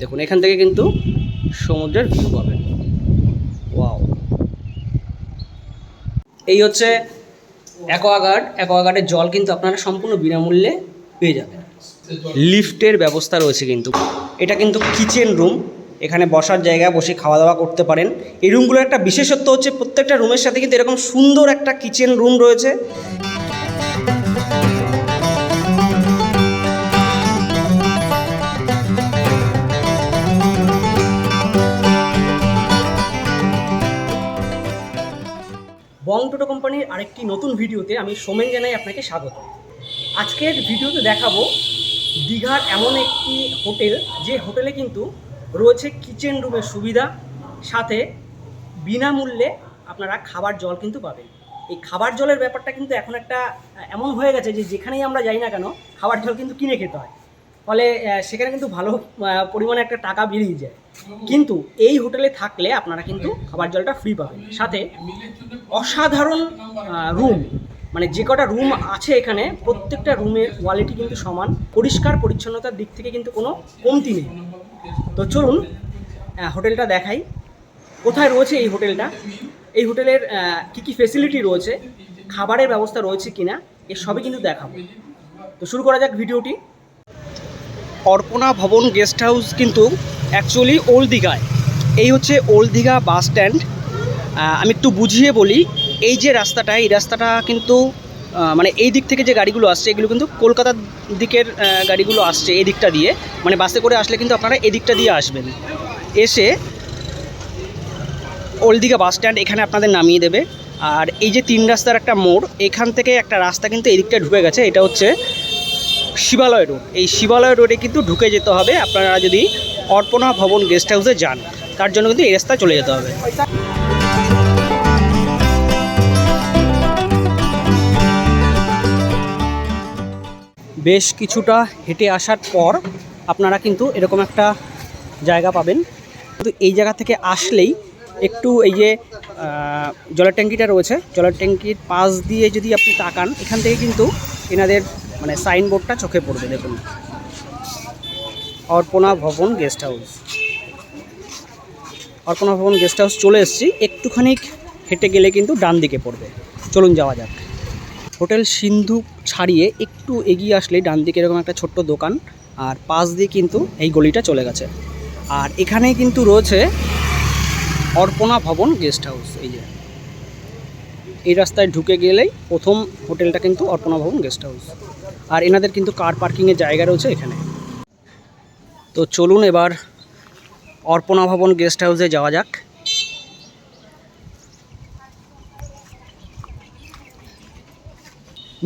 দেখুন এখান থেকে কিন্তু সমুদ্রের ভিউ পাবেন। ওয়াও, এই হচ্ছে অ্যাকোয়াগার্ডের জল কিন্তু আপনারা সম্পূর্ণ বিনামূল্যে পেয়ে যাবেন। লিফটের ব্যবস্থা রয়েছে কিন্তু। এটা কিন্তু কিচেন রুম, এখানে বসার জায়গা, বসে খাওয়া দাওয়া করতে পারেন। এই রুমগুলোর একটা বিশেষত্ব হচ্ছে প্রত্যেকটা রুমের সাথে কিন্তু এরকম সুন্দর একটা কিচেন রুম রয়েছে। বং টোটো কোম্পানির আরেকটি নতুন ভিডিওতে আমি সোমেন জানাই আপনাকে স্বাগত। আজকের ভিডিওতে দেখাবো দীঘার এমন একটি হোটেল, যে হোটেলে কিন্তু রয়েছে কিচেন রুমের সুবিধা, সাথে বিনামূল্যে আপনারা খাবার জল কিন্তু পাবেন। এই খাবার জলের ব্যাপারটা কিন্তু এখন একটা এমন হয়ে গেছে যে যেখানেই আমরা যাই না কেন খাবার জল কিন্তু কিনে খেতে হয়, ফলে সেখানে কিন্তু ভালো পরিমাণে একটা টাকা বেরিয়ে যায়। কিন্তু এই হোটেলে থাকলে আপনারা কিন্তু খাবার জলটা ফ্রি পাবেন, সাথে অসাধারণ রুম, মানে যে কটা রুম আছে এখানে প্রত্যেকটা রুমের কোয়ালিটি কিন্তু সমান, পরিষ্কার পরিচ্ছন্নতার দিক থেকে কিন্তু কোনো কমতি নেই। তো চলুন হোটেলটা দেখাই। কোথায় রয়েছে এই হোটেলটা, এই হোটেলের কী কী ফেসিলিটি রয়েছে, খাবারের ব্যবস্থা রয়েছে কিনা, এর সবই কিন্তু দেখাবো। তো শুরু করা যাক ভিডিওটি। অর্পণা ভবন গেস্ট হাউস কিন্তু অ্যাকচুয়ালি ওল্ড দীঘায়, এই হচ্ছে ওল্ড দীঘা বাস স্ট্যান্ড। আমি একটু বুঝিয়ে বলি, এই যে রাস্তাটা, এই রাস্তাটা কিন্তু মানে এই দিক থেকে যে গাড়িগুলো আসছে এগুলো কিন্তু কলকাতার দিকের গাড়িগুলো আসছে এই দিকটা দিয়ে, মানে বাসে করে আসলে কিন্তু আপনারা এই দিকটা দিয়ে আসবেন, এসে ওল্ড দীঘা বাস স্ট্যান্ড এখানে আপনাদের নামিয়ে দেবে। আর এই যে 3 রাস্তার একটা মোড়, এখান থেকে একটা রাস্তা কিন্তু এই দিকটা ঢুকে গেছে, এটা হচ্ছে শিবালয় রোড। এই শিবালয় রোডে কিন্তু ঢুকে যেতে হবে আপনারা যদি অর্পণা ভবন গেস্ট হাউসে যান, তার জন্য কিন্তু এই রাস্তায় চলে যেতে হবে। বেশ কিছুটা হেঁটে আসার পর আপনারা কিন্তু এরকম একটা জায়গা পাবেন। কিন্তু এই জায়গা থেকে আসলেই একটু এই যে জলের ট্যাঙ্কিটা রয়েছে, জলের ট্যাঙ্কির পাশ দিয়ে যদি আপনি তাকান, এখান থেকে কিন্তু এনাদের মানে সাইনবোর্ডটা চোখে পড়বে। দেখুন, অর্পণা ভবন গেস্ট হাউস। অর্পণা ভবন গেস্ট হাউস চলে এসেছি, একটুখানি হেঁটে গেলে কিন্তু ডান দিকে পড়বে। চলুন যাওয়া যাক। হোটেল সিন্ধু ছাড়িয়ে একটু এগিয়ে আসলেই ডান দিকে এরকম একটা ছোট্ট দোকান, আর পাশ দিয়ে কিন্তু এই গলিটা চলে গেছে। আর এখানেই কিন্তু রয়েছে অর্পণা ভবন গেস্ট হাউস। এই যে এই রাস্তায় ঢুকে গেলেই প্রথম হোটেলটা কিন্তু অর্পণা ভবন গেস্ট হাউস। আর এনাদের কিন্তু কার পার্কিংয়ের জায়গা রয়েছে এখানে। তো চলুন এবার অর্পণা ভবন গেস্ট হাউসে যাওয়া যাক।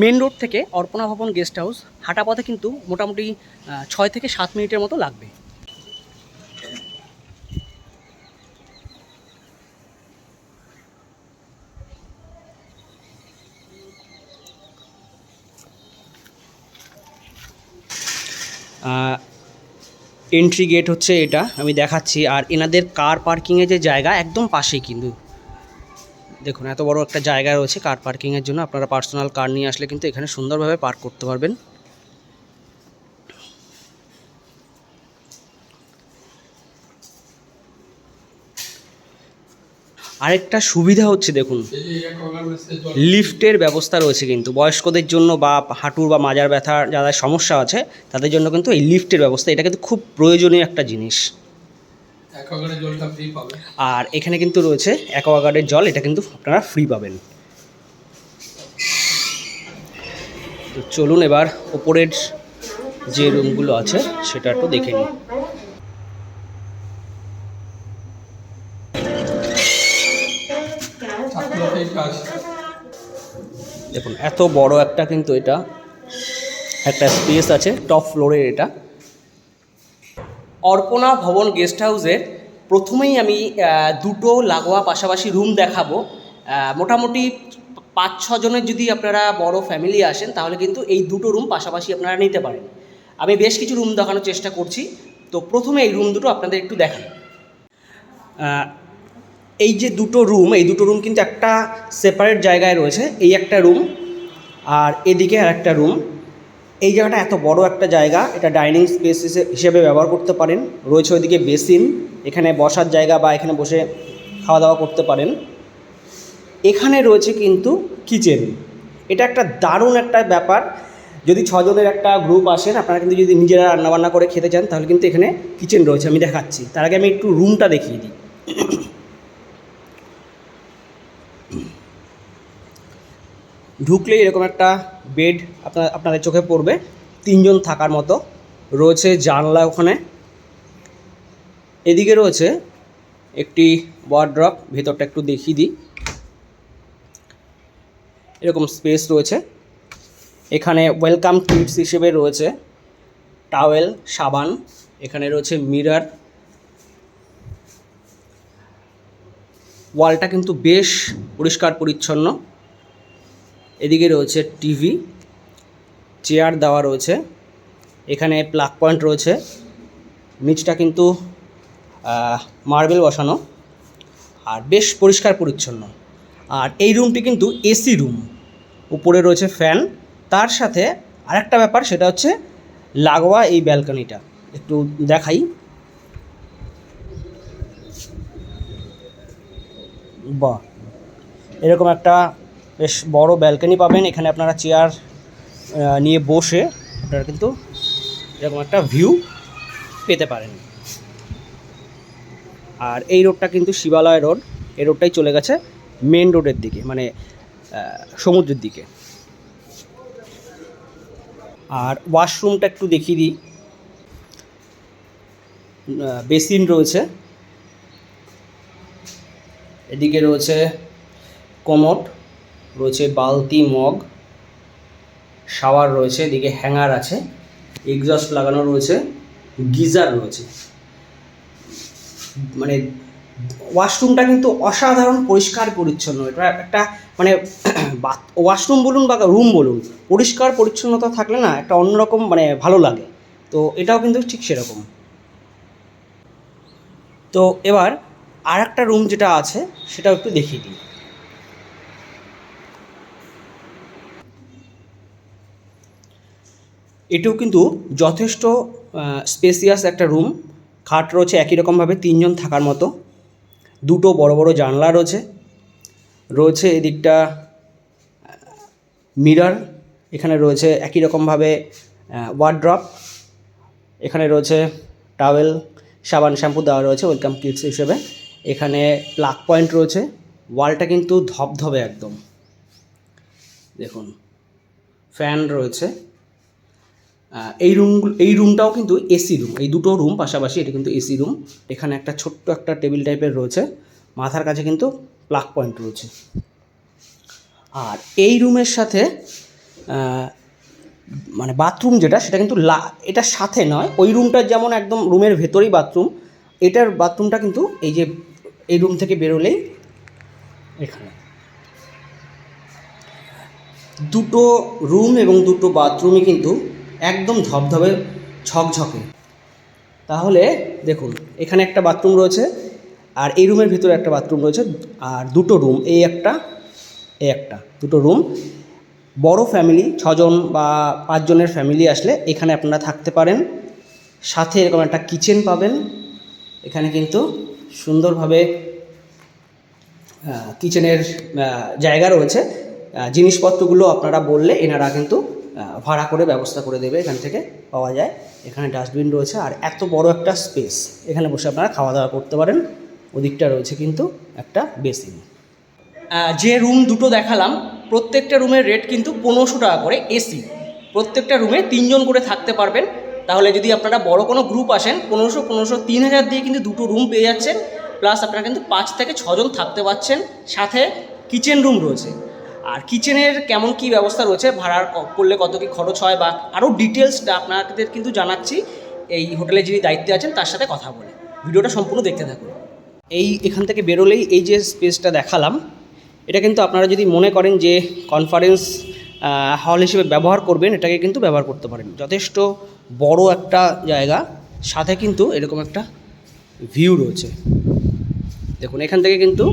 মেন রোড থেকে অর্পণা ভবন গেস্ট হাউস হাঁটা পথে কিন্তু মোটামুটি 6 থেকে 7 মিনিটের মতো লাগবে। এন্ট্রি গেট হচ্ছে এটা, আমি দেখাচ্ছি। আর এনাদের কার পার্কিংয়ের যে জায়গা একদম পাশেই কিন্তু দেখুন এত বড় একটা জায়গা রয়েছে কার পার্কিংয়ের জন্য। আপনারা পার্সোনাল কার নিয়ে আসলে কিন্তু এখানে সুন্দরভাবে পার্ক করতে পারবেন। আরেকটা সুবিধা হচ্ছে দেখুন, লিফটের ব্যবস্থা রয়েছে কিন্তু বয়স্কদের জন্য বা হাঁটুর বা মাজার ব্যথার যাদের সমস্যা আছে তাদের জন্য কিন্তু এই লিফটের ব্যবস্থা, এটা কিন্তু খুব প্রয়োজনীয় একটা জিনিস। আর এখানে কিন্তু রয়েছে অ্যাকোয়াগার্ডের জল, এটা কিন্তু আপনারা ফ্রি পাবেন। তো চলুন এবার ওপরের যে রুমগুলো আছে সেটা একটু দেখে নিই। দেখুন এত বড় একটা কিন্তু এটা একটা স্পেস আছে, টপ ফ্লোরের এটা। অর্পণা ভবন গেস্ট হাউসের প্রথমেই আমি দুটো লাগোয়া পাশাপাশি রুম দেখাবো। মোটামুটি 5-6 জনের যদি আপনারা বড় ফ্যামিলি আসেন তাহলে কিন্তু এই দুটো রুম পাশাপাশি আপনারা নিতে পারেন। আমি বেশ কিছু রুম দেখানোর চেষ্টা করছি। তো প্রথমে এই রুম দুটো আপনাদের একটু দেখাই। এই যে দুটো রুম, এই দুটো রুম কিন্তু একটা সেপারেট জায়গায় রয়েছে। এই একটা রুম আর এদিকে আর একটা রুম। এই জায়গাটা এত বড় একটা জায়গা, এটা ডাইনিং স্পেস হিসেবে ব্যবহার করতে পারেন। রয়েছে ওইদিকে বেসিন, এখানে বসার জায়গা বা এখানে বসে খাওয়া দাওয়া করতে পারেন। এখানে রয়েছে কিন্তু কিচেন। এটা একটা দারুণ একটা ব্যাপার। যদি 6 জনের একটা গ্রুপ আসেন, আপনারা কিন্তু যদি নিজেরা রান্নাবান্না করে খেতে চান তাহলে কিন্তু এখানে কিচেন রয়েছে, আমি দেখাচ্ছি। তার আগে আমি একটু রুমটা দেখিয়ে দিই। ঢুকলেই এরকম একটা বেড আপনাদের চোখে পড়বে, 3 জন থাকার মতো। রয়েছে জানলা ওখানে। এদিকে রয়েছে একটি ওয়ার্ড্রপ, ভেতরটা একটু দেখিয়ে দিই। এরকম স্পেস রয়েছে। এখানে ওয়েলকাম কিটস হিসেবে রয়েছে টাওয়েল, সাবান। এখানে রয়েছে মিরর। ওয়ালটা কিন্তু বেশ পরিষ্কার পরিচ্ছন্ন। এদিকে রয়েছে টিভি, চেয়ার দেওয়া রয়েছে। এখানে প্লাগ পয়েন্ট রয়েছে। নিচটা কিন্তু মার্বেল বসানো আর বেশ পরিষ্কার পরিচ্ছন্ন। আর এই রুমটি কিন্তু এসি রুম, উপরে রয়েছে ফ্যান। তার সাথে আরেকটা ব্যাপার, সেটা হচ্ছে লাগোয়া এই ব্যালকনিটা একটু দেখাই। বাহ, এরকম একটা বেশ বড় ব্যালকনি পাবেন। এখানে আপনারা চেয়ার নিয়ে বসে আপনারা কিন্তু এরকম একটা ভিউ পেতে পারেন। আর এই রোডটা কিন্তু শিবালয় রোড। এই রোডটাই চলে গেছে মেন রোডের দিকে, মানে সমুদ্রের দিকে। আর ওয়াশরুমটা একটু দেখিয়ে দিই। বেসিন রয়েছে, এদিকে রয়েছে কোমোড, রয়েছে বালতি, মগ, শাওয়ার রয়েছে, এদিকে হ্যাঙ্গার আছে, এক্সস্ট লাগানো রয়েছে, গিজার রয়েছে। মানে ওয়াশরুমটা কিন্তু অসাধারণ পরিষ্কার পরিচ্ছন্ন। এটা একটা মানে ওয়াশরুম বলুন বা রুম বলুন, পরিষ্কার পরিচ্ছন্নতা থাকলে না একটা অন্যরকম মানে ভালো লাগে। তো এটাও কিন্তু ঠিক সেরকম। তো এবার আর একটা রুম যেটা আছে সেটাও একটু দেখিয়ে দিই। এটাও কিন্তু যথেষ্ট স্পেসিয়াস একটা রুম। খাট রয়েছে একই রকমভাবে 3 জন থাকার মতো। দুটো বড় বড় জানলা রয়েছে। রয়েছে এদিকটা মিরর। এখানে রয়েছে একই রকমভাবে ওয়ার্ড্রপ। এখানে রয়েছে টাওয়েল, সাবান, শ্যাম্পু দেওয়া রয়েছে ওয়েলকাম কিটস হিসেবে। এখানে প্লাগ পয়েন্ট রয়েছে। ওয়ালটা কিন্তু ধবধবে একদম, দেখুন। ফ্যান রয়েছে। এই রুমটাও কিন্তু এসি রুম। এই দুটো রুম পাশাপাশি, এটা কিন্তু এসি রুম। এখানে একটা ছোট্ট একটা টেবিল টাইপের রয়েছে, মাথার কাছে কিন্তু প্লাগ পয়েন্ট রয়েছে। আর এই রুমের সাথে মানে বাথরুম যেটা, সেটা কিন্তু এটার সাথে নয়। ওই রুমটার যেমন একদম রুমের ভেতরেই বাথরুম, এটার বাথরুমটা কিন্তু এই যে এই রুম থেকে বেরোলেই এখানে। দুটো রুম এবং দুটো বাথরুমই কিন্তু একদম ধবধবে ঝকঝকে। তাহলে দেখুন, এখানে একটা বাথরুম রয়েছে আর এই রুমের ভিতরে একটা বাথরুম রয়েছে। আর দুটো রুম, এই একটা দুটো রুম। বড় ফ্যামিলি 6 জন বা 5 জনের ফ্যামিলি আসলে এখানে আপনারা থাকতে পারেন। সাথে এরকম একটা কিচেন পাবেন। এখানে কিন্তু সুন্দরভাবে কিচেনের জায়গা রয়েছে। জিনিসপত্রগুলো আপনারা বললে এনারা কিন্তু ভাড়া করে ব্যবস্থা করে দেবে, এখান থেকে পাওয়া যায়। এখানে ডাস্টবিন রয়েছে আর এত বড় একটা স্পেস, এখানে বসে আপনারা খাওয়া দাওয়া করতে পারেন। ওদিকটা রয়েছে কিন্তু একটা বেসিন। যে রুম দুটো দেখালাম, প্রত্যেকটা রুমের রেট কিন্তু 1500 টাকা করে এসি। প্রত্যেকটা রুমে 3 জন করে থাকতে পারবেন। তাহলে যদি আপনারা বড় কোনো গ্রুপ আসেন, 1500 3000 দিয়ে কিন্তু দুটো রুম পেয়ে যাচ্ছেন। প্লাস আপনারা কিন্তু 5 থেকে 6 জন থাকতে পারছেন। সাথে কিচেন রুম রয়েছে। আর কিচেনের কেমন কি ব্যবস্থা রয়েছে, ভাড়ার করলে কত কি খরচ হয় বা আরও ডিটেলসটা আপনাদের কিন্তু জানাচ্ছি এই হোটেলে যিনি দায়িত্বে আছেন তার সাথে কথা বলে। ভিডিওটা সম্পূর্ণ দেখতে থাকুন। এখান থেকে বেরোলেই এই যে স্পেসটা দেখালাম, এটা কিন্তু আপনারা যদি মনে করেন যে কনফারেন্স হল হিসেবে ব্যবহার করবেন, এটাকে কিন্তু ব্যবহার করতে পারেন। যথেষ্ট বড় একটা জায়গা, সাথে কিন্তু এরকম একটা ভিউ রয়েছে। দেখুন, এখান থেকে কিন্তু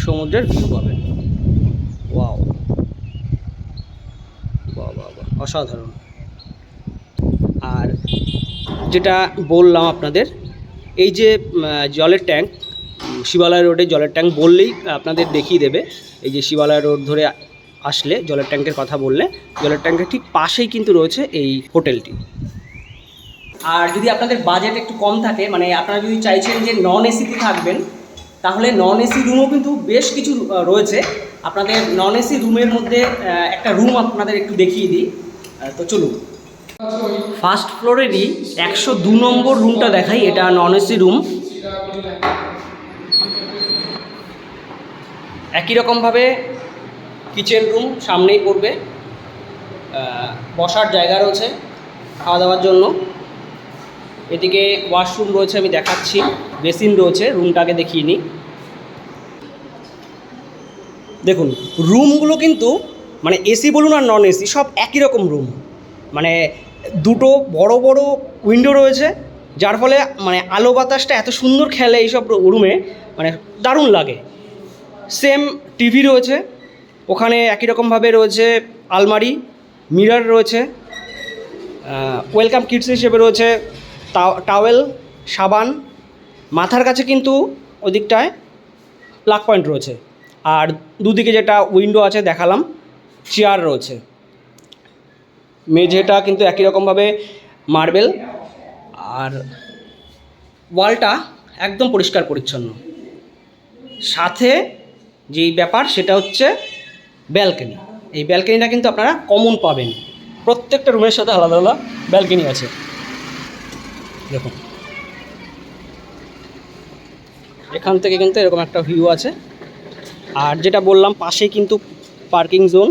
সমুদ্রের ভিউ পাবেন। ওয়াও, বাহ বাহ বাহ, অসাধারণ। যেটা বললাম আপনাদের, এই যে জলের ট্যাঙ্ক, শিবালয় রোডের জলের ট্যাঙ্ক বললেই আপনাদের দেখিয়ে দেবে। এই যে শিবালয় রোড ধরে আসলে জলের ট্যাঙ্কের কথা বললে, জলের ট্যাঙ্কের ঠিক পাশেই কিন্তু রয়েছে এই হোটেলটি। আর যদি আপনাদের বাজেট একটু কম থাকে, মানে আপনারা যদি চাইছেন যে নন এসিতে থাকবেন, তাহলে নন এসি রুমও কিন্তু বেশ কিছু রয়েছে। আপনাদের নন এসি রুমের মধ্যে একটা রুম আপনাদের একটু দেখিয়ে দিই। তো চলুন, ফার্স্ট ফ্লোরেরই 102 নম্বর রুমটা দেখাই। এটা নন এসি রুম। একই রকমভাবে কিচেন রুম সামনেই পড়বে, বসার জায়গা রয়েছে খাওয়া দাওয়ার জন্য। এদিকে ওয়াশরুম রয়েছে, আমি দেখাচ্ছি, বেসিন রয়েছে। রুমটাকে দেখিয়ে নিই। দেখুন রুমগুলো কিন্তু মানে এসি বলুন আর নন এসি সব একই রকম রুম। মানে দুটো বড় বড় উইন্ডো রয়েছে, যার ফলে মানে আলো বাতাসটা এত সুন্দর খেলে এইসব রুমে, মানে দারুণ লাগে। সেম টিভি রয়েছে ওখানে, একই রকমভাবে রয়েছে আলমারি, মিরর রয়েছে, ওয়েলকাম কিটস হিসেবে রয়েছে টাওয়েল, সাবান। মাথার কাছে কিন্তু ওদিকটায় প্লাগ পয়েন্ট রয়েছে। আর দুদিকে যেটা উইন্ডো আছে দেখালাম, চেয়ার রয়েছে। মেঝেটা কিন্তু একই রকমভাবে মার্বেল। আর ওয়ালটা একদম পরিষ্কার পরিচ্ছন্ন। সাথে যেই ব্যাপার সেটা হচ্ছে ব্যালকনি। এই ব্যালকনিটা কিন্তু আপনারা কমন পাবেন, প্রত্যেকটা রুমের সাথে আলাদা আলাদা ব্যালকনি আছে। দেখুন এখান থেকে কিন্তু এরকম একটা ভিউ আছে। আর যেটা বললাম পাশেই কিন্তু পার্কিং জোন।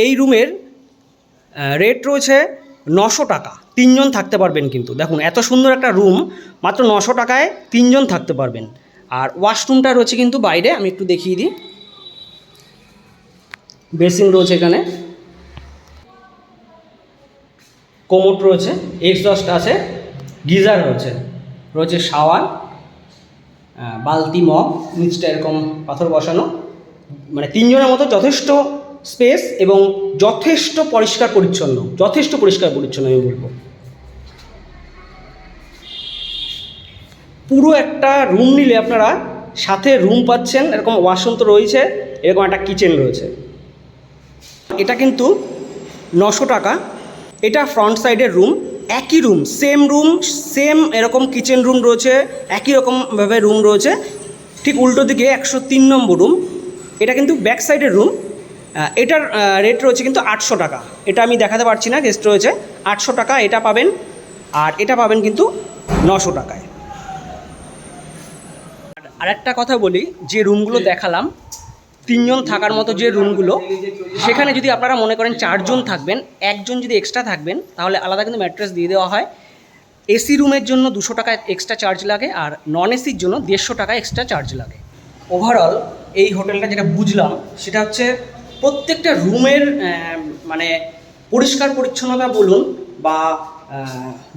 এই রুমের রেট রয়েছে 900 টাকা, 3 জন থাকতে পারবেন। কিন্তু দেখুন এত সুন্দর একটা রুম, মাত্র 900 টাকায় 3 জন থাকতে পারবেন। আর ওয়াশরুমটা রয়েছে কিন্তু বাইরে, আমি একটু দেখিয়ে দিই। বেসিন রয়েছে এখানে, কোমোড রয়েছে, এক্সস্ট আছে, গিজার রয়েছে শাওয়ার, বালতি, মগ, নিচটা এরকম পাথর বসানো। মানে 3 জনের মতো যথেষ্ট স্পেস এবং যথেষ্ট পরিষ্কার পরিচ্ছন্ন আমি বলবো। পুরো একটা রুম নিলে আপনারা সাথে রুম পাচ্ছেন, এরকম ওয়াশরুম তো রয়েছে, এরকম একটা কিচেন রয়েছে। এটা কিন্তু 900 টাকা। এটা ফ্রন্ট সাইডের রুম, একই রুম, সেম এরকম কিচেন রুম রয়েছে, একই রকমভাবে রুম রয়েছে। ঠিক উল্টো দিকে 103 নম্বর রুম, এটা কিন্তু ব্যাক সাইডের রুম। এটার রেট রয়েছে কিন্তু 800 টাকা। এটা আমি দেখাতে পারছি না, গেস্ট রয়েছে 800 টাকা এটা পাবেন। আর এটা পাবেন কিন্তু 900 টাকায়। আর একটা কথা বলি, যে রুমগুলো দেখালাম 3 জন থাকার মতো যে রুমগুলো, সেখানে যদি আপনারা মনে করেন 4 জন থাকবেন, একজন যদি এক্সট্রা থাকবেন, তাহলে আলাদা কিন্তু ম্যাট্রেস দিয়ে দেওয়া হয়। এসি রুমের জন্য 200 টাকা এক্সট্রা চার্জ লাগে, আর নন এসির জন্য 150 টাকা এক্সট্রা চার্জ লাগে। ওভারঅল এই হোটেলটা যেটা বুঝলাম সেটা হচ্ছে প্রত্যেকটা রুমের মানে পরিষ্কার পরিচ্ছন্নতা বলুন বা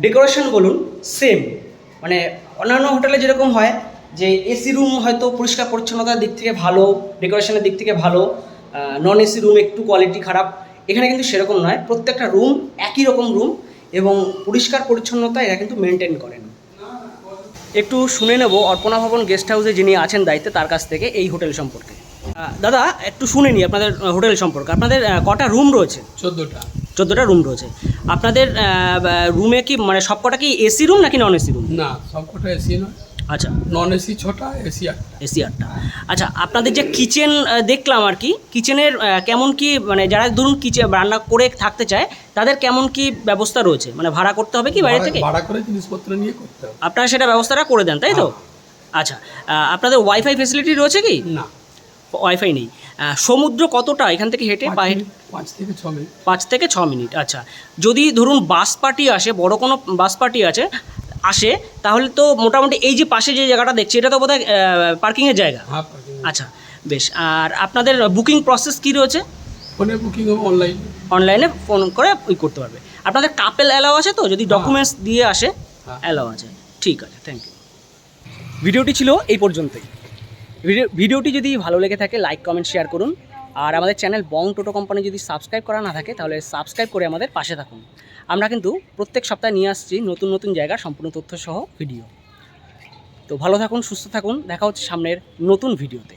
ডেকোরেশন বলুন সেম। মানে অন্যান্য হোটেলে যেরকম হয় যে এসি রুম হয়তো পরিষ্কার পরিচ্ছন্নতার দিক থেকে ভালো, ডেকোরেশনের দিক থেকে ভালো, নন এসি রুম একটু কোয়ালিটি খারাপ। এখানে কিন্তু সেরকম নয়, প্রত্যেকটা রুম একই রকম রুম এবং পরিষ্কার পরিচ্ছন্নতা এরা কিন্তু মেনটেন করেন। একটু শুনে নেব অর্পণা ভবন গেস্ট হাউসে যিনি আছেন দায়িত্বে, তার কাছ থেকে এই হোটেল সম্পর্কে। দাদা একটু শুনে নিই আপনাদের হোটেল সম্পর্কে। আপনাদের কটা রুম রয়েছে? 14টা রুম রয়েছে। আপনাদের রুমে কি মানে সবকটা কি এসি রুম নাকি নন এসি রুম? না, সবকটা এসি নয়। আচ্ছা, নন এসি 6টা, এসি 8টা। আচ্ছা, আপনাদের যে কিচেন দেখলাম আর কি, কিচেনের কেমন কি মানে যারা ধরুন কিচেন রান্না করে থাকতে চায় তাদের কেমন কি ব্যবস্থা রয়েছে? মানে ভাড়া করতে হবে কি বাইরে থেকে? ভাড়া করে জিনিসপত্র নিয়ে করতে হবে। আপনারা সেটা ব্যবস্থাটা করে দেন তাই তো? আচ্ছা, আপনাদের ওয়াইফাই ফেসিলিটি রয়েছে কি? না, ওয়াইফাই নেই। সমুদ্র কতটা এখান থেকে হেঁটে? 5 থেকে 6 মিনিট। 5 থেকে 6 মিনিট। আচ্ছা, যদি ধরুন বাস পার্টি আসে, বড় কোনো বাস পার্টি আসে তাহলে তো মোটামুটি এই যে পাশে যে জায়গাটা দেখছি এটা তো বোধহয় পার্কিংয়ের জায়গা। আচ্ছা বেশ। আর আপনাদের বুকিং প্রসেস কী রয়েছে? ফোনে বুকিং হবে, অনলাইনে ফোন করে করতে পারবে। আপনাদের কাপেল অ্যালাউ আছে তো? যদি ডকুমেন্টস দিয়ে আসে অ্যালাউ আছে। ঠিক আছে, থ্যাংক ইউ। ভিডিওটি ছিল এই পর্যন্তই। ভিডিওটি যদি ভালো লেগে থাকে লাইক কমেন্ট শেয়ার করুন আর আমাদের চ্যানেল বং টোটো কোম্পানি যদি সাবস্ক্রাইব করা না থাকে তাহলে সাবস্ক্রাইব করে আমাদের পাশে থাকুন। আমরা কিন্তু প্রত্যেক সপ্তাহে নিয়ে আসছি নতুন নতুন জায়গার সম্পূর্ণ তথ্য সহ ভিডিও। তো ভালো থাকুন, সুস্থ থাকুন, দেখা হচ্ছে সামনের নতুন ভিডিওতে।